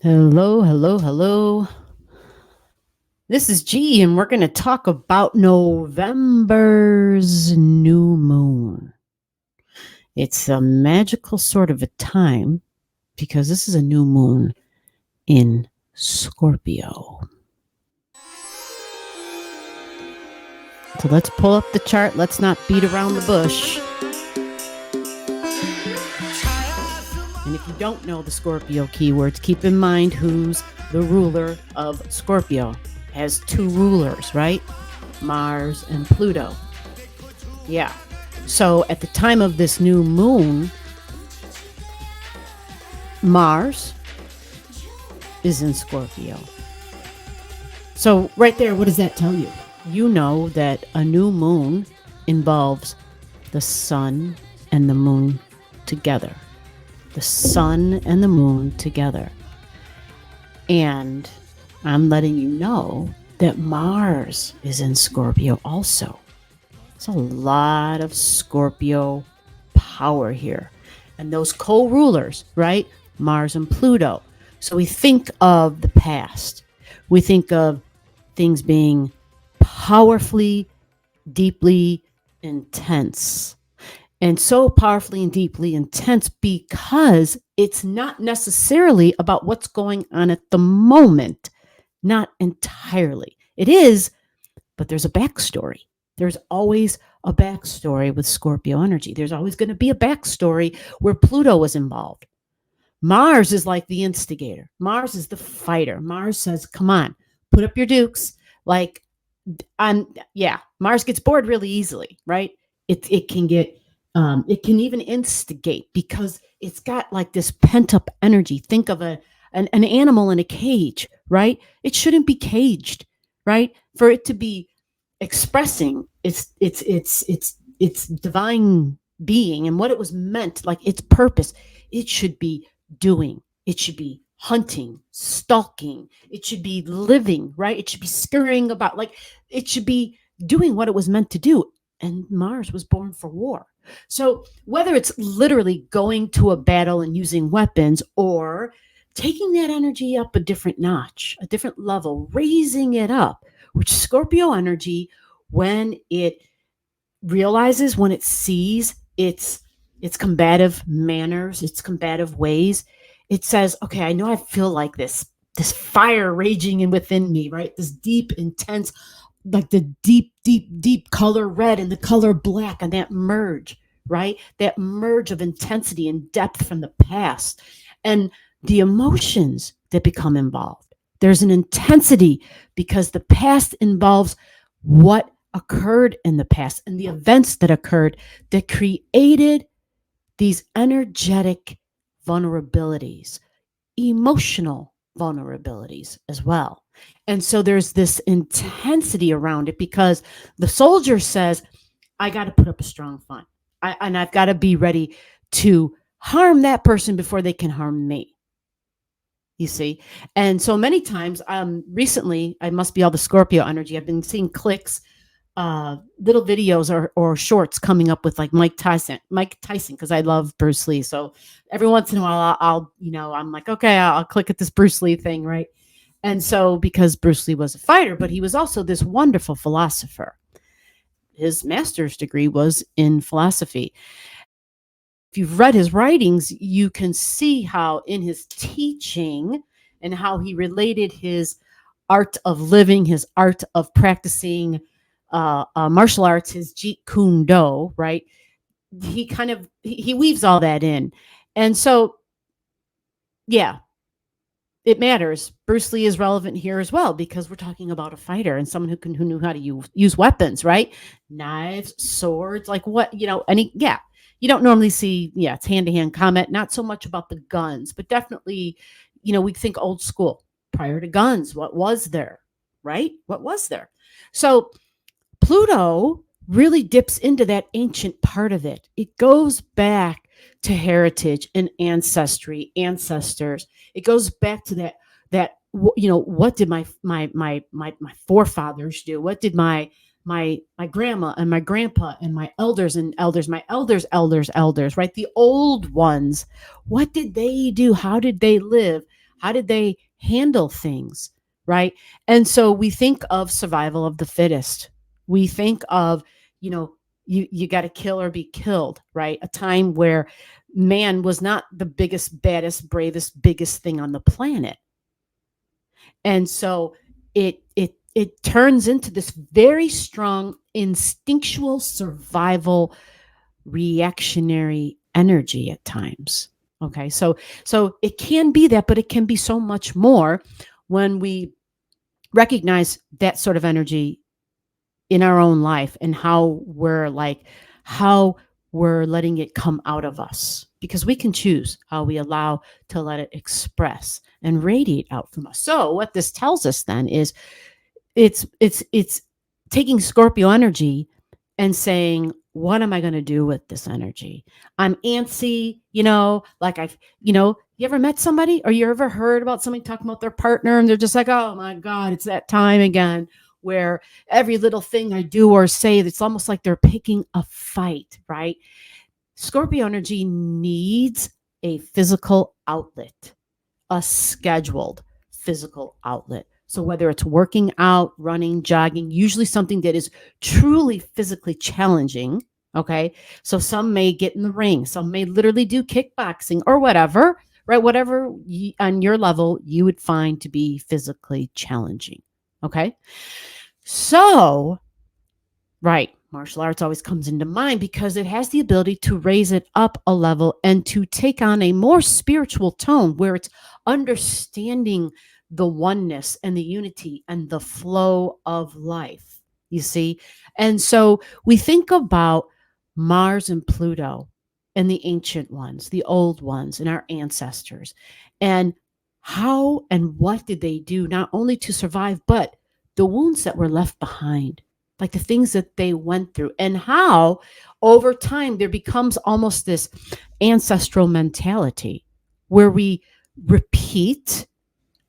Hello, hello, hello. This is G, and we're going to talk about November's new moon. It's a magical sort of a time because this is a new moon in Scorpio. So let's pull up the chart. Let's not beat around the bush. And if you don't know the Scorpio keywords, keep in mind who's the ruler of Scorpio. It has two rulers, right? Mars and Pluto. Yeah. So at the time of this new moon, Mars is in Scorpio. So right there, what does that tell you? You know that a new moon involves the sun and the moon together. The sun and the moon together. And I'm letting you know that Mars is in Scorpio also. There's a lot of Scorpio power here. And those co-rulers, right? Mars and Pluto. So we think of the past. We think of things being powerfully, deeply intense. And so powerfully and deeply intense because it's not necessarily about what's going on at the moment. Not entirely. It is, but there's a backstory. There's always a backstory with Scorpio energy. There's always going to be a backstory where Pluto was involved. Mars is like the instigator. Mars is the fighter. Mars says, come on, put up your dukes. Like, Mars gets bored really easily, right? It can get, it can even instigate because it's got like this pent up energy. Think of an animal in a cage, right? It shouldn't be caged, right? For it to be expressing its divine being and what it was meant, like its purpose, it should be doing. It should be hunting, stalking. It should be living, right? It should be scurrying about, like it should be doing what it was meant to do. And Mars was born for war. So whether it's literally going to a battle and using weapons or taking that energy up a different notch, a different level, raising it up, which Scorpio energy, when it realizes, when it sees its combative manners, its combative ways, it says, okay, I know I feel like this fire raging in within me, right? This deep, intense, like the deep color red and the color black, and that merge, right? That merge of intensity and depth from the past and the emotions that become involved. There's an intensity because the past involves what occurred in the past and the events that occurred that created these energetic vulnerabilities, emotional vulnerabilities as well. And so there's this intensity around it because the soldier says, I got to put up a strong front. And I've got to be ready to harm that person before they can harm me. You see? And so many times, recently, I must be all the Scorpio energy. I've been seeing clicks, little videos or shorts coming up with like Mike Tyson, because I love Bruce Lee. So every once in a while I'll I'm like, okay, I'll click at this Bruce Lee thing, right? And so because Bruce Lee was a fighter, but he was also this wonderful philosopher. His master's degree was in philosophy. If you've read his writings, you can see how in his teaching and how he related his art of living, his art of practicing martial arts, his Jeet Kune Do, right? He weaves all that in. And so, yeah, it matters. Bruce Lee is relevant here as well because we're talking about a fighter and someone who knew how to use weapons, right? Knives, swords, like what, you don't normally see, it's hand-to-hand combat, not so much about the guns, but definitely, we think old school. Prior to guns, what was there, right? What was there? So Pluto really dips into that ancient part of it. It goes back to heritage and ancestry, ancestors. It goes back to that what did my forefathers do? What did my grandma and my grandpa and my elders, my elders, right? The old ones, what did they do? How did they live? How did they handle things, right? And so we think of survival of the fittest. We think of, you know, you got to kill or be killed, right? A time where man was not the biggest, baddest, bravest, biggest thing on the planet. And so it turns into this very strong instinctual survival reactionary energy at times. Okay? So it can be that, but it can be so much more when we recognize that sort of energy in our own life and how we're letting it come out of us, because we can choose how we allow to let it express and radiate out from us. So what this tells us then is it's taking Scorpio energy and saying, what am I going to do with this energy? I'm antsy, like you ever met somebody, or you ever heard about somebody talking about their partner and they're just like, oh my God, it's that time again, where every little thing I do or say, it's almost like they're picking a fight, right? Scorpio energy needs a physical outlet, a scheduled physical outlet. So whether it's working out, running, jogging, usually something that is truly physically challenging. Okay. So some may get in the ring, some may literally do kickboxing or whatever, right? Whatever on your level you would find to be physically challenging. Okay. So, right, martial arts always comes into mind because it has the ability to raise it up a level and to take on a more spiritual tone where it's understanding the oneness and the unity and the flow of life, you see? And so we think about Mars and Pluto and the ancient ones, the old ones, and our ancestors. And how and what did they do not only to survive, but the wounds that were left behind, like the things that they went through, and how over time there becomes almost this ancestral mentality where we repeat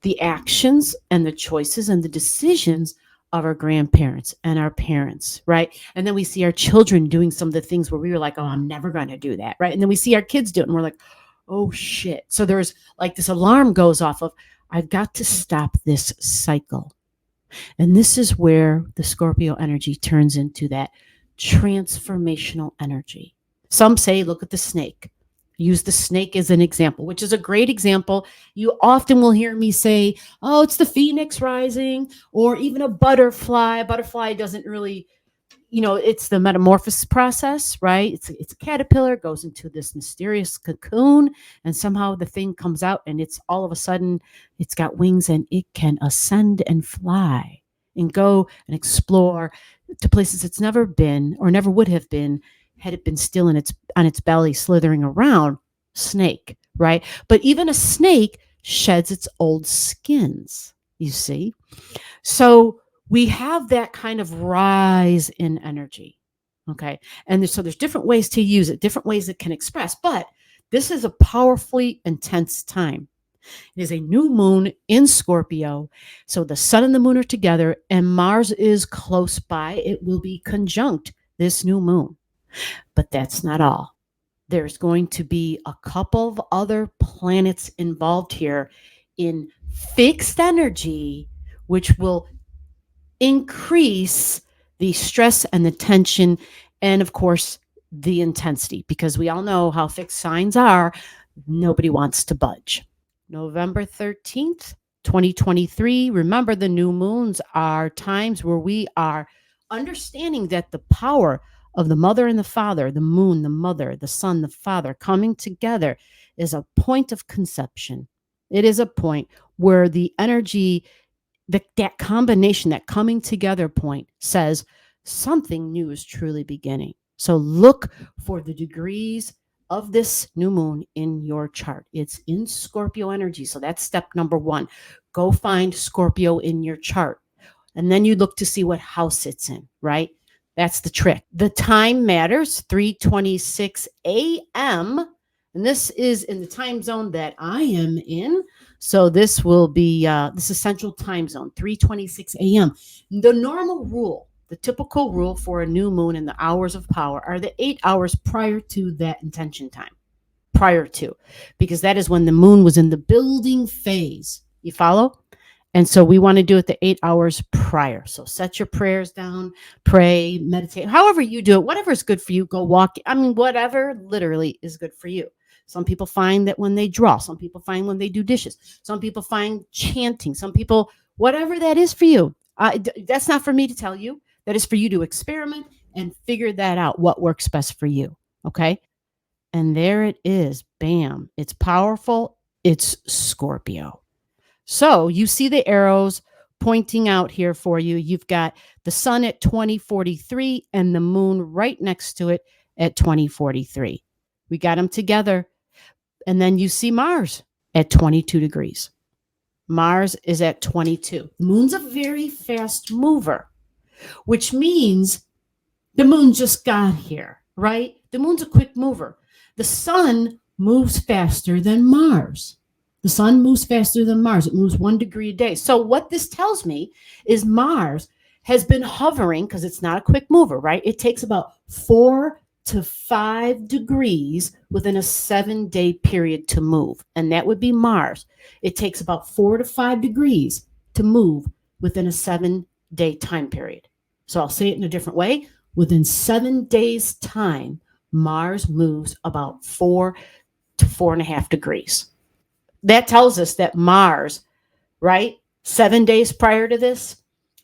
the actions and the choices and the decisions of our grandparents and our parents, right? And then we see our children doing some of the things where we were like, oh, I'm never going to do that, right? And then we see our kids do it and we're like, oh shit. So there's like this alarm goes off of, I've got to stop this cycle. And this is where the Scorpio energy turns into that transformational energy. Some say, look at the snake. Use the snake as an example, which is a great example. You often will hear me say, oh, it's the phoenix rising, or even a butterfly. A butterfly doesn't really, it's the metamorphosis process, right? It's a caterpillar, goes into this mysterious cocoon, and somehow the thing comes out and it's all of a sudden, it's got wings and it can ascend and fly and go and explore to places it's never been or never would have been had it been still on its belly slithering around. Snake, right? But even a snake sheds its old skins, you see? So we have that kind of rise in energy, okay? And so there's different ways to use it, different ways it can express, but this is a powerfully intense time. It is a new moon in Scorpio. So the sun and the moon are together and Mars is close by. It will be conjunct this new moon. But that's not all. There's going to be a couple of other planets involved here in fixed energy, which will increase the stress and the tension and, of course, the intensity, because we all know how fixed signs are. Nobody wants to budge. November 13th, 2023. Remember, the new moons are times where we are understanding that the power of the mother and the father, the moon, the mother, the sun, the father, coming together is a point of conception. It is a point where the energy, that combination, that coming together point says something new is truly beginning. So look for the degrees of this new moon in your chart. It's in Scorpio energy. So that's step number one. Go find Scorpio in your chart. And then you look to see what house it's in, right? That's the trick. The time matters, 3:26 a.m. And this is in the time zone that I am in. So this will be, this is Central Time Zone, 3:26 a.m. The normal rule, the typical rule for a new moon and the hours of power are the 8 hours prior to that intention time. prior to, because that is when the moon was in the building phase. You follow? And so we want to do it the 8 hours prior. So set your prayers down, pray, meditate, however you do it, whatever is good for you, go walk. I mean, whatever literally is good for you. Some people find that when they draw, some people find when they do dishes, some people find chanting, some people, whatever that is for you. That's not for me to tell you. That is for you to experiment and figure that out, what works best for you. Okay. And there it is. Bam. It's powerful. It's Scorpio. So you see the arrows pointing out here for you. You've got the sun at 2043 and the moon right next to it at 2043. We got them together. And then you see Mars at 22 degrees. Mars is at 22. The moon's a very fast mover, which means the moon just got here, right? The moon's a quick mover. The sun moves faster than Mars. The sun moves faster than Mars. It moves 1 degree a day. So what this tells me is Mars has been hovering, because it's not a quick mover, right? It takes about 4 to 5 degrees within a 7-day period to move. And that would be Mars. It takes about 4 to 5 degrees to move within a 7-day time period. So I'll say it in a different way. Within 7 days' time, Mars moves about 4 to 4.5 degrees. That tells us that Mars, right, 7 days prior to this,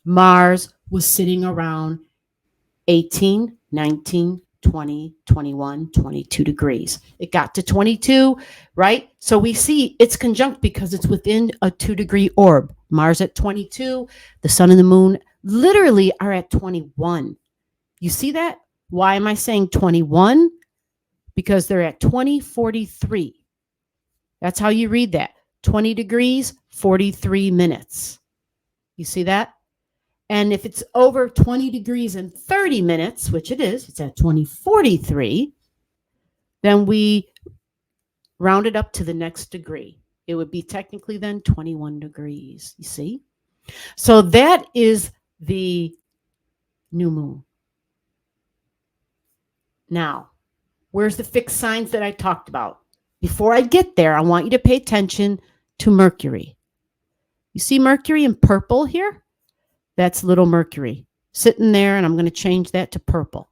Mars was sitting around 18, 19, 20, 21, 22 degrees. It got to 22, right? So we see it's conjunct because it's within a 2-degree orb. Mars at 22, the sun and the moon literally are at 21. You see that? Why am I saying 21? Because they're at 2043. That's how you read that. 20 degrees, 43 minutes. You see that? And if it's over 20 degrees and 30 minutes, which it is, it's at 2043, then we round it up to the next degree. It would be technically then 21 degrees, you see? So that is the new moon. Now, where's the fixed signs that I talked about? Before I get there, I want you to pay attention to Mercury. You see Mercury in purple here? That's little Mercury sitting there, and I'm going to change that to purple.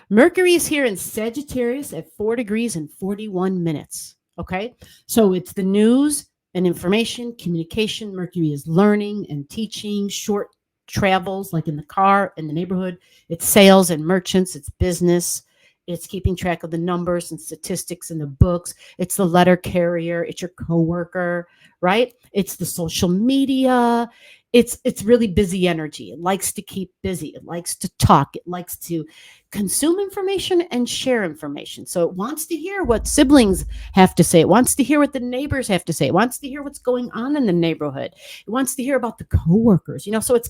Mercury is here in Sagittarius at 4 degrees and 41 minutes. Okay, so it's the news and information, communication. Mercury is learning and teaching, short travels like in the car, in the neighborhood. It's sales and merchants. It's business. It's keeping track of the numbers and statistics in the books. It's the letter carrier. It's your coworker, right? It's the social media. It's really busy energy. It likes to keep busy. It likes to talk. It likes to consume information and share information. So it wants to hear what siblings have to say. It wants to hear what the neighbors have to say. It wants to hear what's going on in the neighborhood. It wants to hear about the coworkers. So it's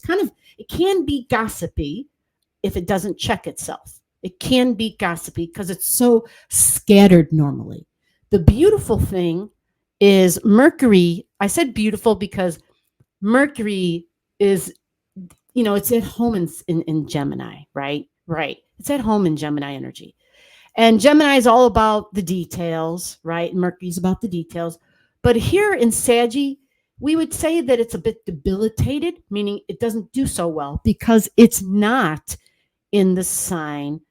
it can be gossipy if it doesn't check itself. It can be gossipy because it's so scattered normally. The beautiful thing is Mercury. I said beautiful because Mercury is, it's at home in Gemini, right? Right. It's at home in Gemini energy. And Gemini is all about the details, right? And Mercury is about the details. But here in Saggy, we would say that it's a bit debilitated, meaning it doesn't do so well because it's not in the sign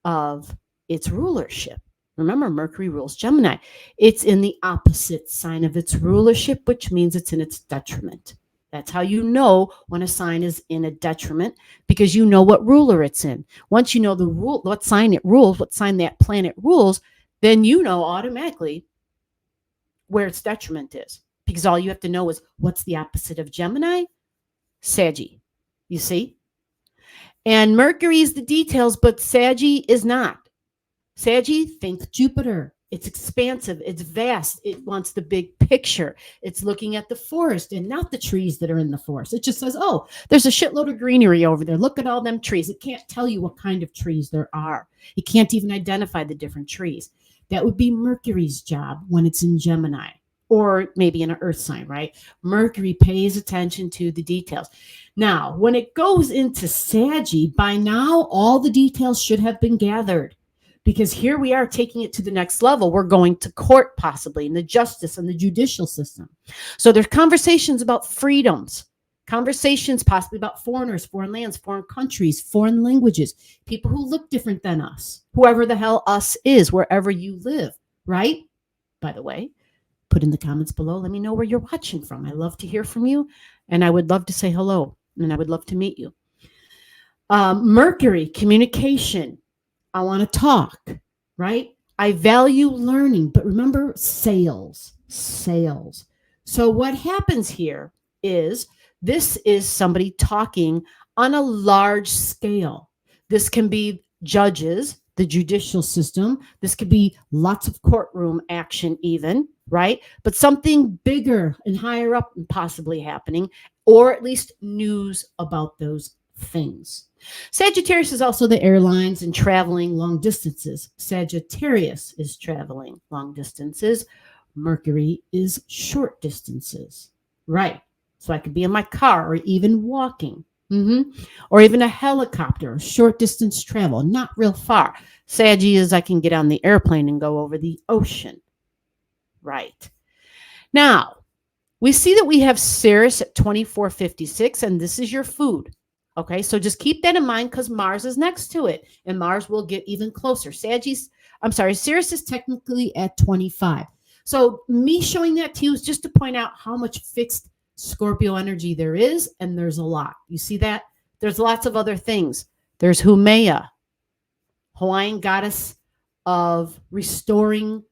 of its rulership. Remember, Mercury rules Gemini. It's in the opposite sign of its rulership, which means it's in its detriment. That's how you know when a sign is in a detriment, because you know what ruler it's in. Once you know the rule, what sign it rules, what sign that planet rules, then you know automatically where its detriment is. Because all you have to know is what's the opposite of Gemini? Saggy. You see? And Mercury is the details, but Saggy is not. Saggy, think Jupiter. It's expansive. It's vast. It wants the big picture. It's looking at the forest and not the trees that are in the forest. It just says, oh, there's a shitload of greenery over there. Look at all them trees. It can't tell you what kind of trees there are. It can't even identify the different trees. That would be Mercury's job when it's in Gemini, or maybe in an earth sign, right? Mercury pays attention to the details. Now, when it goes into Saggy, by now, all the details should have been gathered. because here we are taking it to the next level. We're going to court possibly in the justice and the judicial system. So there's conversations about freedoms, conversations possibly about foreigners, foreign lands, foreign countries, foreign languages, people who look different than us, whoever the hell us is, wherever you live, right? By the way, put in the comments below. Let me know where you're watching from. I love to hear from you, and I would love to say hello, and I would love to meet you. Mercury, communication. I want to talk, right? I value learning, but remember, sales. So what happens here is this is somebody talking on a large scale. This can be judges, the judicial system. This could be lots of courtroom action even, right? But something bigger and higher up possibly happening, or at least news about those things. Sagittarius is also the airlines and traveling long distances. Sagittarius is traveling long distances. Mercury is short distances, right? So I could be in my car or even walking, or even a helicopter, short distance travel, not real far. Saggy is I can get on the airplane and go over the ocean, right? Now, we see that we have Ceres at 2456, and this is your food. Okay, so just keep that in mind because Mars is next to it, and Mars will get even closer. Ceres is technically at 25. So me showing that to you is just to point out how much fixed Scorpio energy there is, and there's a lot. You see that? There's lots of other things. There's Haumea, Hawaiian goddess of restoring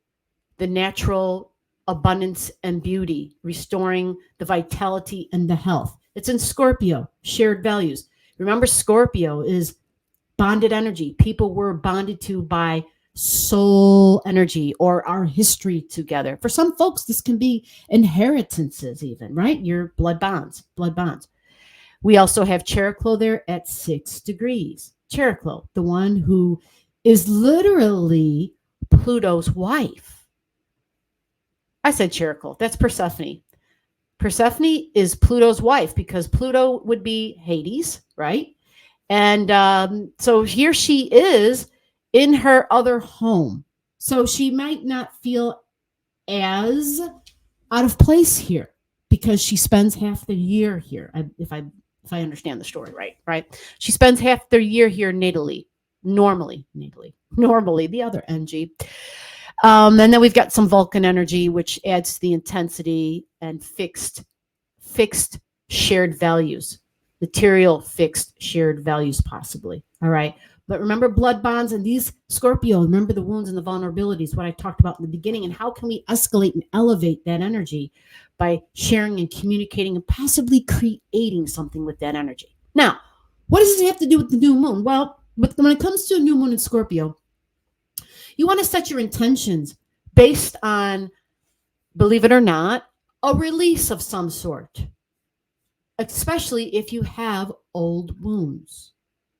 the natural abundance and beauty, restoring the vitality and the health. It's in Scorpio, shared values. Remember, Scorpio is bonded energy. People were bonded to by soul energy or our history together. For some folks, this can be inheritances even, right? Your blood bonds. We also have Chariklo there at 6 degrees. Chariklo, the one who is literally Pluto's wife. I said Chariklo. That's Persephone. Persephone is Pluto's wife because Pluto would be Hades, right? And so here she is in her other home. So she might not feel as out of place here because she spends half the year here. If I understand the story right? She spends half the year here normally, the other NG. And then we've got some Vulcan energy, which adds to the intensity and fixed shared values, material fixed shared values possibly. All right. But remember blood bonds and these Scorpio, remember the wounds and the vulnerabilities, what I talked about in the beginning, and how can we escalate and elevate that energy by sharing and communicating and possibly creating something with that energy. Now, what does it have to do with the new moon? Well, when it comes to a new moon in Scorpio, you want to set your intentions based on, believe it or not, a release of some sort, especially if you have old wounds,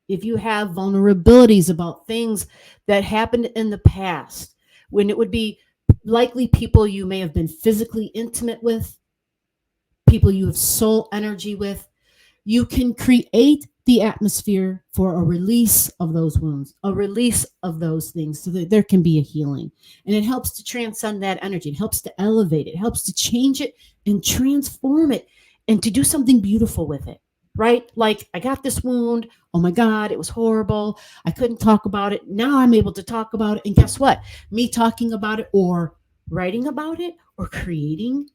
if you have vulnerabilities about things that happened in the past, when it would be likely people you may have been physically intimate with, people you have soul energy with. You can create the atmosphere for a release of those wounds, a release of those things so that there can be a healing. And it helps to transcend that energy. It helps to elevate it. It helps to change it and transform it and to do something beautiful with it, right? Like, I got this wound. Oh my God, it was horrible. I couldn't talk about it. Now I'm able to talk about it. And guess what? Me talking about it or writing about it or creating,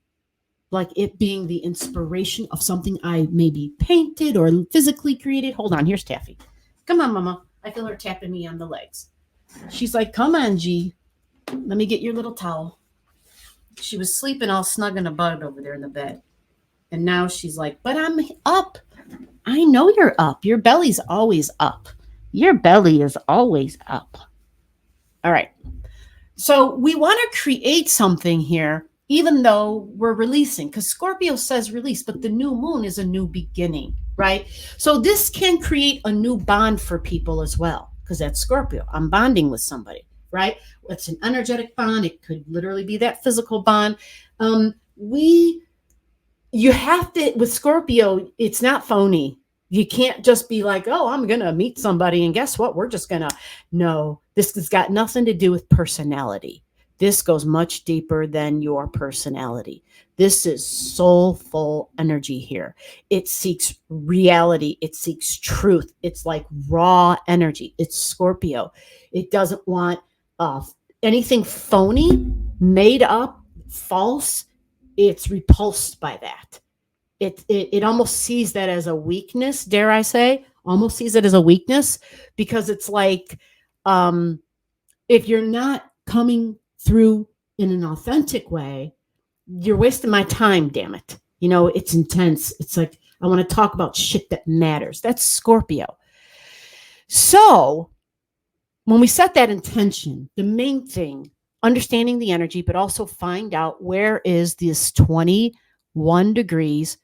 like it being the inspiration of something I maybe painted or physically created. Hold on, here's Taffy. Come on, Mama. I feel her tapping me on the legs. She's like, come on, G. Let me get your little towel. She was sleeping all snug in a bud over there in the bed. And now she's like, but I'm up. I know you're up. Your belly's always up. Your belly is always up. All right. So we want to create something here, even though we're releasing, because Scorpio says release, but the new moon is a new beginning, right? So this can create a new bond for people as well, because that's Scorpio. I'm bonding with somebody, right? It's an energetic bond. It could literally be that physical bond. You have to, with Scorpio, it's not phony. You can't just be like, oh, I'm going to meet somebody and guess what? We're just going to. No, this has got nothing to do with personality. This goes much deeper than your personality. This is soulful energy here. It seeks reality. It seeks truth. It's like raw energy. It's Scorpio. It doesn't want anything phony, made up, false. It's repulsed by that. It almost sees that as a weakness, dare I say, almost sees it as a weakness, because it's like, if you're not coming through in an authentic way, you're wasting my time, damn it. You know, it's intense. It's like, I want to talk about shit that matters. That's Scorpio. So when we set that intention, the main thing, understanding the energy, but also find out where is this 21 degrees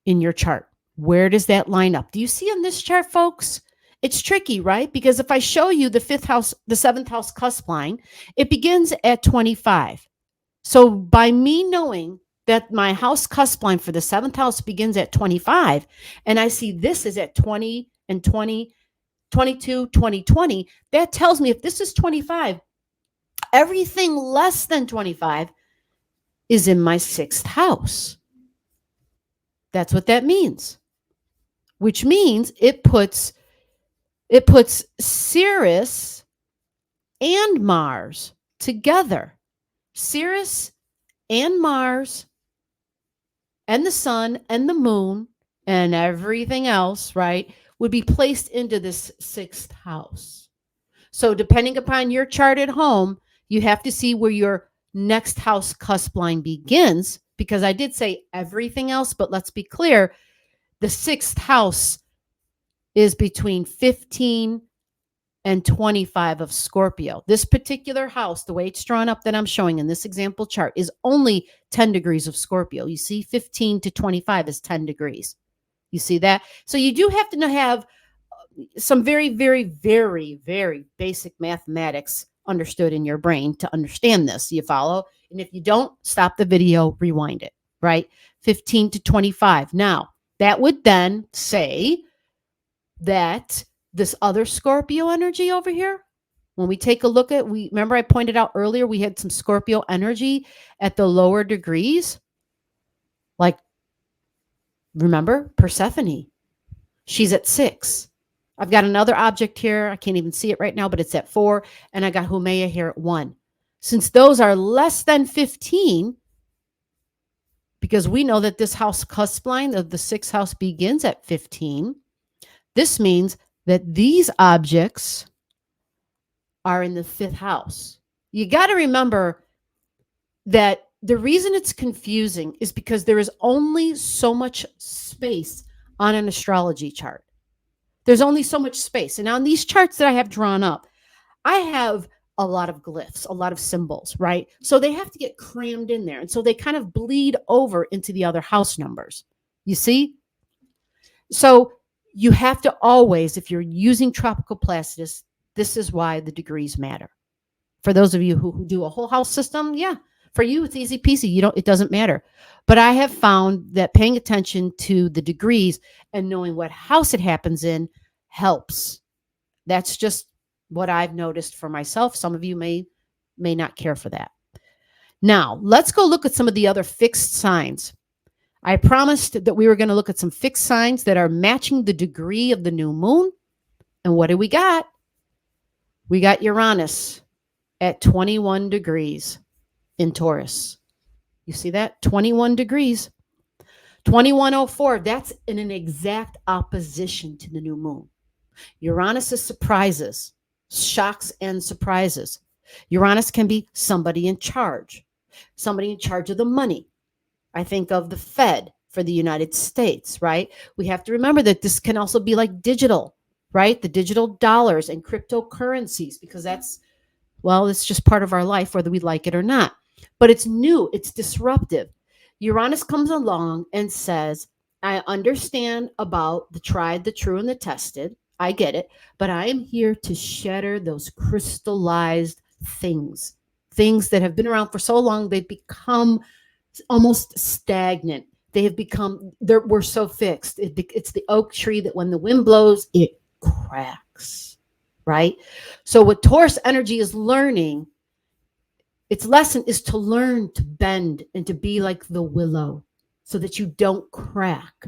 in your chart. Where does that line up? Do you see on this chart, folks? It's tricky, right? Because if I show you the fifth house, the seventh house cusp line, it begins at 25. So by me knowing that my house cusp line for the seventh house begins at 25, and I see this is at 20 and 20, 22, 20, 20, that tells me if this is 25, everything less than 25 is in my sixth house. That's what that means, which means it puts Sirius and Mars together. Sirius and Mars and the sun and the moon and everything else, right, would be placed into this sixth house. So depending upon your chart at home, you have to see where your next house cusp line begins, because I did say everything else, but let's be clear, the sixth house is between 15 and 25 of Scorpio. This particular house, the way it's drawn up that I'm showing in this example chart, is only 10 degrees of Scorpio. You see, 15 to 25 is 10 degrees. You see that? So you do have to have some very, very, very, very basic mathematics understood in your brain to understand this. You follow? And if you don't, stop the video, rewind it, right? 15 to 25. Now, that would then say that this other Scorpio energy over here, when we take a look at, remember I pointed out earlier, we had some Scorpio energy at the lower degrees. Like, remember Persephone? She's at 6. I've got another object here. I can't even see it right now, but it's at 4. And I got Haumea here at 1. Since those are less than 15, because we know that this house cusp line of the 6th house begins at 15, this means that these objects are in the 5th house. You got to remember that the reason it's confusing is because there is only so much space on an astrology chart. There's only so much space. And on these charts that I have drawn up, I have a lot of glyphs, a lot of symbols, right? So they have to get crammed in there. And so they kind of bleed over into the other house numbers. You see? So you have to always, if you're using tropical Placidus, this is why the degrees matter. For those of you who do a whole house system, yeah, for you, it's easy peasy. It doesn't matter. But I have found that paying attention to the degrees and knowing what house it happens in helps. That's just what I've noticed for myself. Some of you may not care for that. Now, let's go look at some of the other fixed signs. I promised that we were going to look at some fixed signs that are matching the degree of the new moon. And what do we got? We got Uranus at 21 degrees in Taurus. You see that? 21 degrees. 2104, that's in an exact opposition to the new moon. Uranus is surprises, shocks and surprises. Uranus can be somebody in charge of the money. I think of the Fed for the United States, right? We have to remember that this can also be like digital, right? The digital dollars and cryptocurrencies, because that's, well, it's just part of our life, whether we like it or not. But it's new, it's disruptive. Uranus comes along and says, I understand about the tried, the true, and the tested. I get it. But I am here to shatter those crystallized things that have been around for so long, they've become almost stagnant. They have become, we're so fixed. It's the oak tree that when the wind blows, it cracks, right? So what Taurus energy is learning, its lesson is to learn to bend and to be like the willow so that you don't crack.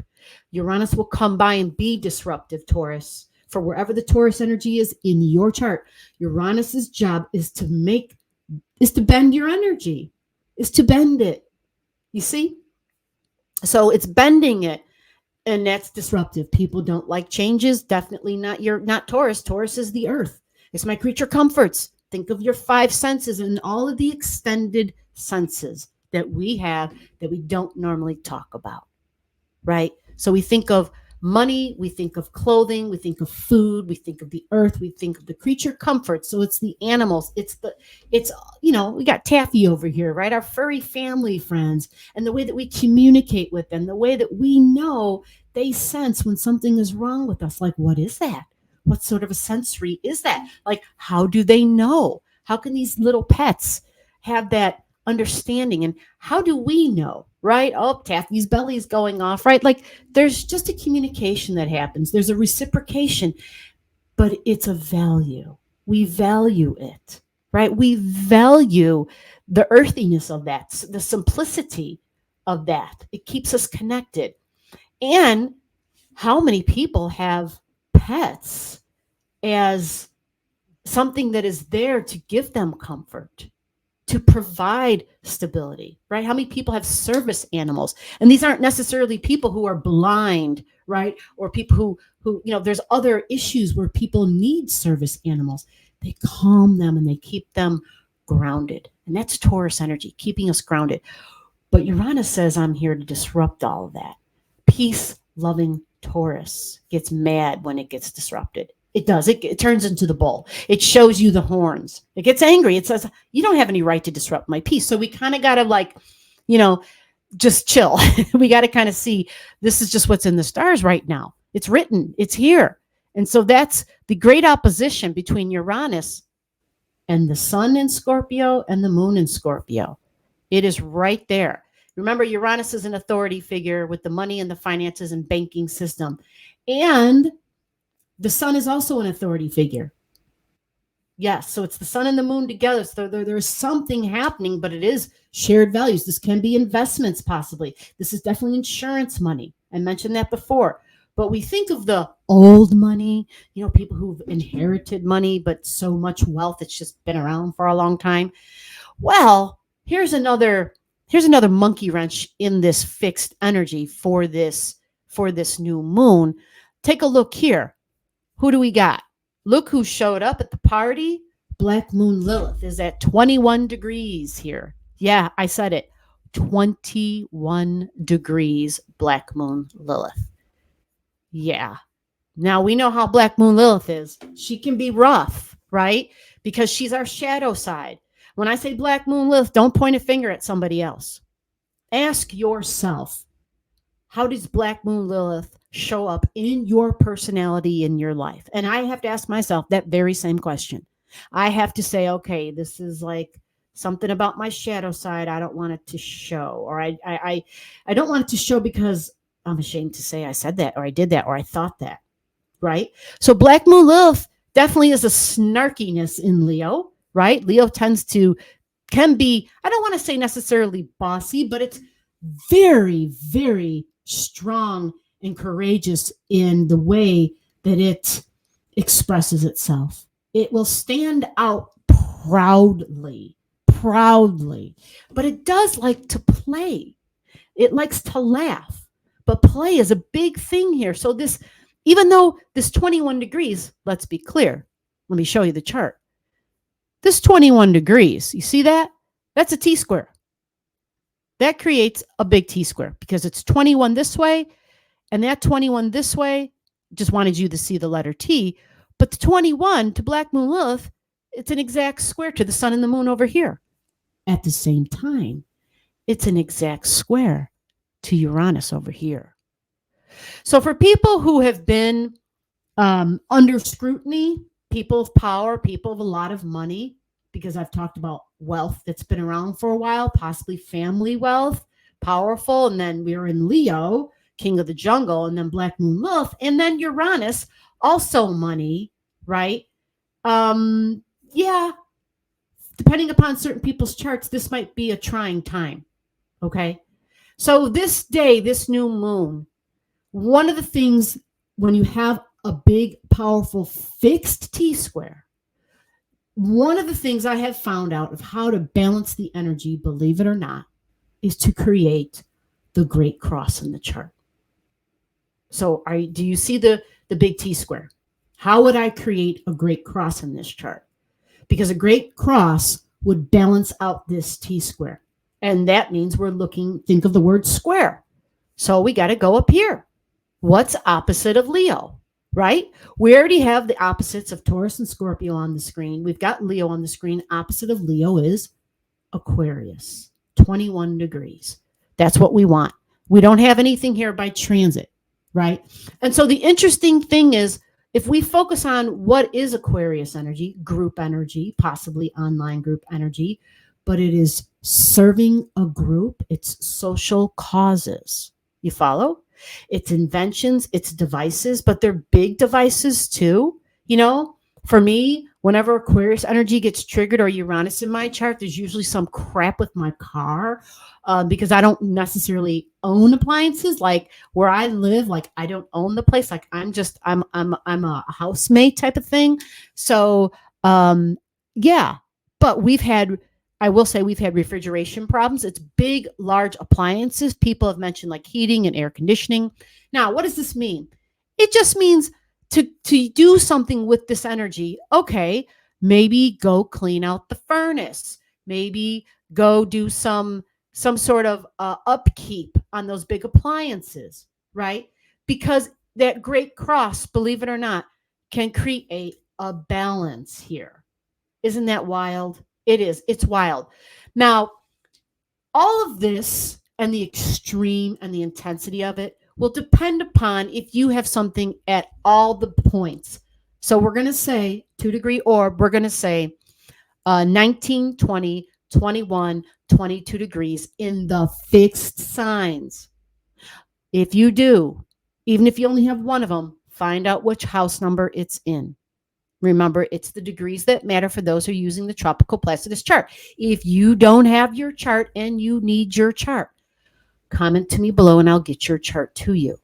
Uranus will come by and be disruptive, Taurus. For wherever the Taurus energy is in your chart, Uranus's job is to bend your energy, is to bend it. You see? So it's bending it, and that's disruptive. People don't like changes. Definitely not Taurus. Taurus is the earth. It's my creature comforts. Think of your 5 senses and all of the extended senses that we have that we don't normally talk about, right? So we think of money, we think of clothing, we think of food, we think of the earth, we think of the creature comfort. So it's the animals, it's we got Taffy over here, right? Our furry family friends, and the way that we communicate with them, the way that we know they sense when something is wrong with us. Like, what is that? What sort of a sensory is that? Like, how do they know? How can these little pets have that understanding? And how do we know, right? Oh, Taffy's belly is going off, right? Like, there's just a communication that happens. There's a reciprocation, but it's a value. We value it, right? We value the earthiness of that, the simplicity of that. It keeps us connected. And how many people have pets as something that is there to give them comfort, to provide stability, right? How many people have service animals? And these aren't necessarily people who are blind, right? Or people who there's other issues where people need service animals. They calm them and they keep them grounded. And that's Taurus energy, keeping us grounded. But Uranus says, I'm here to disrupt all of that. Peace-loving Taurus gets mad when it gets disrupted. It does. It turns into the bull. It shows you the horns. It gets angry. It says, you don't have any right to disrupt my peace. So we kind of got to just chill. We got to kind of see, this is just what's in the stars right now. It's written. It's here. And so that's the great opposition between Uranus and the sun in Scorpio and the moon in Scorpio. It is right there. Remember, Uranus is an authority figure with the money and the finances and banking system. And the sun is also an authority figure. Yes, so it's the sun and the moon together. So there's something happening, but it is shared values. This can be investments, possibly. This is definitely insurance money. I mentioned that before. But we think of the old money, people who've inherited money, but so much wealth, it's just been around for a long time. Well, here's another monkey wrench in this fixed energy for this new moon. Take a look here. Who do we got? Look who showed up at the party. Black Moon Lilith is at 21 degrees here. Yeah, I said it. 21 degrees Black Moon Lilith. Yeah. Now we know how Black Moon Lilith is. She can be rough, right? Because she's our shadow side. When I say Black Moon Lilith, don't point a finger at somebody else. Ask yourself, how does Black Moon Lilith show up in your personality, in your life? And I have to ask myself that very same question. I have to say, okay, this is like something about my shadow side. I don't want it to show, or I don't want it to show because I'm ashamed to say I said that, or I did that, or I thought that, right? So Black Moon Lilith definitely is a snarkiness in Leo, right? Leo can be, I don't want to say necessarily bossy, but it's very, very strong and courageous in the way that it expresses itself. It will stand out proudly, but it does like to play. It likes to laugh, but play is a big thing here. So even though this 21 degrees, let's be clear. Let me show you the chart. This 21 degrees, you see that? That's a T-square. That creates a big T-square because it's 21 this way and that 21 this way. Just wanted you to see the letter T. But the 21 to Black Moon Lilith, it's an exact square to the sun and the moon over here. At the same time, it's an exact square to Uranus over here. So for people who have been under scrutiny, people of power, people of a lot of money, because I've talked about wealth that's been around for a while, possibly family wealth, powerful. And then we were in Leo, king of the jungle, and then Black Moon Lilith, and then Uranus, also money, right? Yeah, depending upon certain people's charts, this might be a trying time. Okay. So this day, this new moon, one of the things when you have a big, powerful fixed T-square, one of the things I have found out of how to balance the energy, believe it or not, is to create the great cross in the chart. So do you see the big T-square? How would I create a great cross in this chart? Because a great cross would balance out this T-square. And that means we're looking, think of the word square. So we got to go up here. What's opposite of Leo, right? We already have the opposites of Taurus and Scorpio on the screen. We've got Leo on the screen. Opposite of Leo is Aquarius, 21 degrees. That's what we want. We don't have anything here by transit, right? And so the interesting thing is, if we focus on what is Aquarius energy, group energy, possibly online group energy, but it is serving a group, it's social causes. You follow? It's inventions, it's devices, but they're big devices too. You know, for me, whenever Aquarius energy gets triggered or Uranus in my chart, there's usually some crap with my car because I don't necessarily own appliances. Like where I live, like I don't own the place. Like I'm a housemate type of thing. So yeah, but I will say we've had refrigeration problems. It's big, large appliances. People have mentioned like heating and air conditioning. Now, what does this mean? It just means to do something with this energy. Okay, maybe go clean out the furnace. Maybe go do some sort of upkeep on those big appliances, right? Because that great cross, believe it or not, can create a balance here. Isn't that wild? It is. It's wild. Now, all of this and the extreme and the intensity of it will depend upon if you have something at all the points. So we're going to say 2-degree orb, we're going to say 19, 20, 21, 22 degrees in the fixed signs. If you do, even if you only have one of them, find out which house number it's in. Remember, it's the degrees that matter for those who are using the tropical Placidus chart. If you don't have your chart and you need your chart, comment to me below and I'll get your chart to you.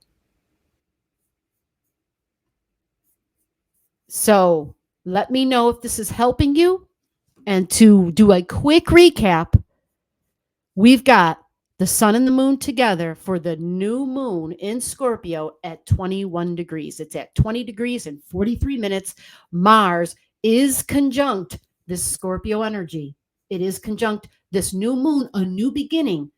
So let me know if this is helping you. And to do a quick recap, we've got the sun and the moon together for the new moon in Scorpio at 21 degrees. It's at 20 degrees and 43 minutes. Mars is conjunct this Scorpio energy. It is conjunct this new moon, a new beginning.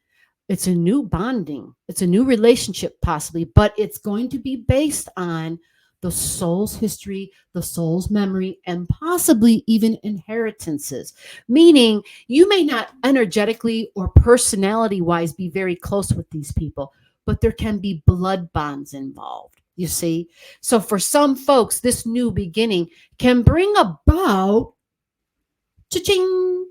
It's a new bonding. It's a new relationship possibly, but it's going to be based on the soul's history, the soul's memory, and possibly even inheritances. Meaning you may not energetically or personality-wise be very close with these people, but there can be blood bonds involved, you see? So for some folks, this new beginning can bring about CHA-CHING.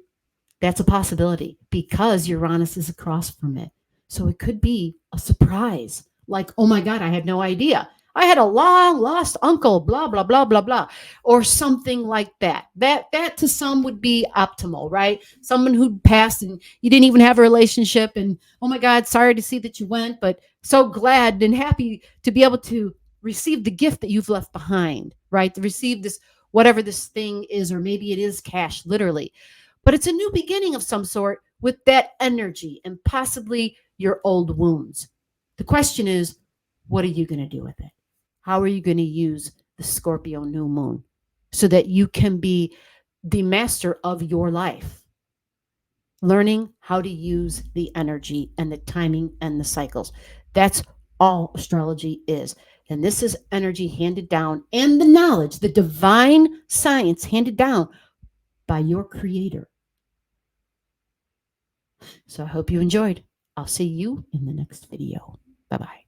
That's a possibility because Uranus is across from it. So it could be a surprise. Like, oh my God, I had no idea. I had a long lost uncle, blah, blah, blah, blah, blah, or something like that. That to some would be optimal, right? Someone who'd passed and you didn't even have a relationship and, oh my God, sorry to see that you went, but so glad and happy to be able to receive the gift that you've left behind, right? To receive this, whatever this thing is, or maybe it is cash, literally. But it's a new beginning of some sort with that energy and possibly your old wounds. The question is, what are you going to do with it? How are you going to use the Scorpio new moon so that you can be the master of your life? Learning how to use the energy and the timing and the cycles. That's all astrology is. And this is energy handed down and the knowledge, the divine science handed down by your creator. So I hope you enjoyed. I'll see you in the next video. Bye-bye.